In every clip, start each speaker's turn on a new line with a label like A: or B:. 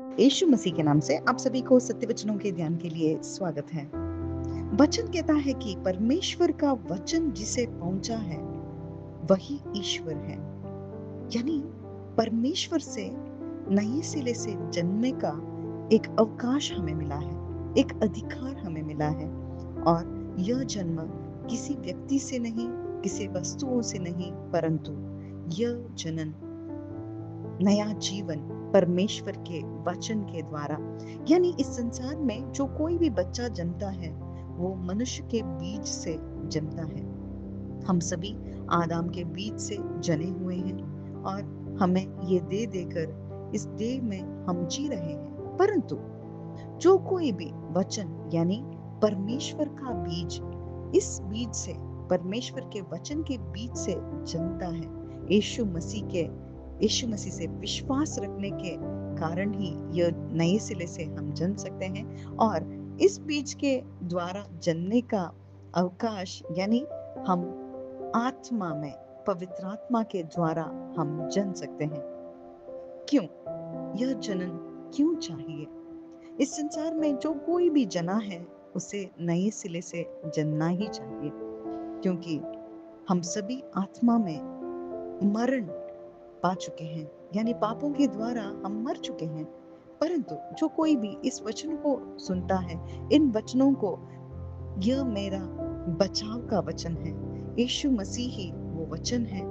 A: यीशु मसीह के नाम से आप सभी को सत्य वचनों के ध्यान के लिए स्वागत है। वचन कहता है कि परमेश्वर का वचन जिसे पहुंचा है वही ईश्वर है। यानी परमेश्वर से नए सिरे से जन्मने का एक अवकाश हमें मिला है, एक अधिकार हमें मिला है। और यह जन्म किसी व्यक्ति से नहीं, किसी वस्तुओं से नहीं, परंतु यह जनन, नया जीवन परमेश्वर के वचन के द्वारा, यानी इस संसार में जो कोई भी बच्चा जन्मता है वो मनुष्य के बीज से जन्मता है। हम सभी आदम के बीज से जने हुए हैं और हमें ये देह देकर इस देह में हम जी रहे हैं। परंतु जो कोई भी वचन यानी परमेश्वर का बीज, इस बीज से, परमेश्वर के वचन के बीज से जन्मता है। यीशु मसीह से विश्वास रखने के कारण ही यह नए सिरे से हम जन सकते हैं। और इस बीज के द्वारा जन्मने का अवकाश, यानी हम आत्मा में, पवित्र आत्मा के द्वारा हम जन सकते हैं। क्यों यह जनन क्यों चाहिए? इस संसार में जो कोई भी जना है उसे नए सिरे से जन्मना ही चाहिए, क्योंकि हम सभी आत्मा में मरण पा चुके हैं, यानी पापों के द्वारा हम मर चुके हैं। परंतु जो कोई भी इस वचन को सुनता है, इन वचनों को, यह मेरा बचाव का वचन है, यीशु मसीह ही वो वचन है,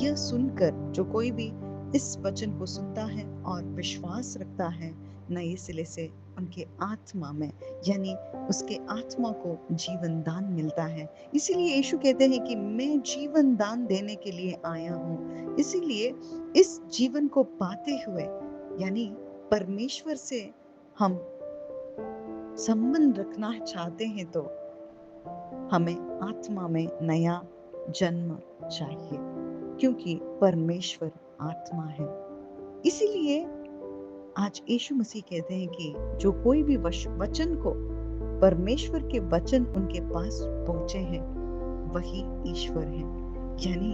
A: यह सुनकर जो कोई भी इस वचन को सुनता है और विश्वास रखता है, नए सिरे से उनके आत्मा में, यानी उसके आत्मा को जीवन दान मिलता है। इसीलिए यीशु कहते हैं कि मैं जीवन दान देने के लिए आया हूँ। इसीलिए इस जीवन को पाते हुए, यानी परमेश्वर से हम संबंध रखना चाहते हैं, तो हमें आत्मा में नया जन्म चाहिए, क्योंकि परमेश्वर आत्मा है। इसीलिए आज यीशु मसीह कहते हैं कि जो कोई भी वचन को, परमेश्वर के वचन उनके पास पहुंचे हैं वही ईश्वर है। यानी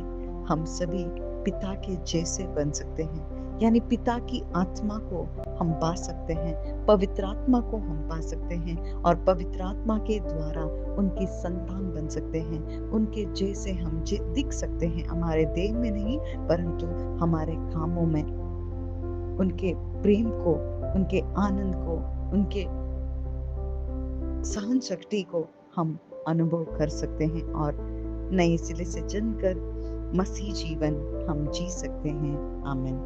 A: हम सभी पिता के जैसे बन सकते हैं, यानी पिता की आत्मा को हम पा सकते हैं, पवित्र आत्मा को हम पा सकते हैं और पवित्र आत्मा के द्वारा उनकी संतान बन सकते हैं। उनके जैसे हम दिख सकते हैं, हमारे देह में नहीं परंतु हमारे कामों में, उनके प्रेम को, उनके आनंद को, उनके सहन शक्ति को हम अनुभव कर सकते हैं और नए सिरे से जनकर मसीह जीवन हम जी सकते हैं। आमीन।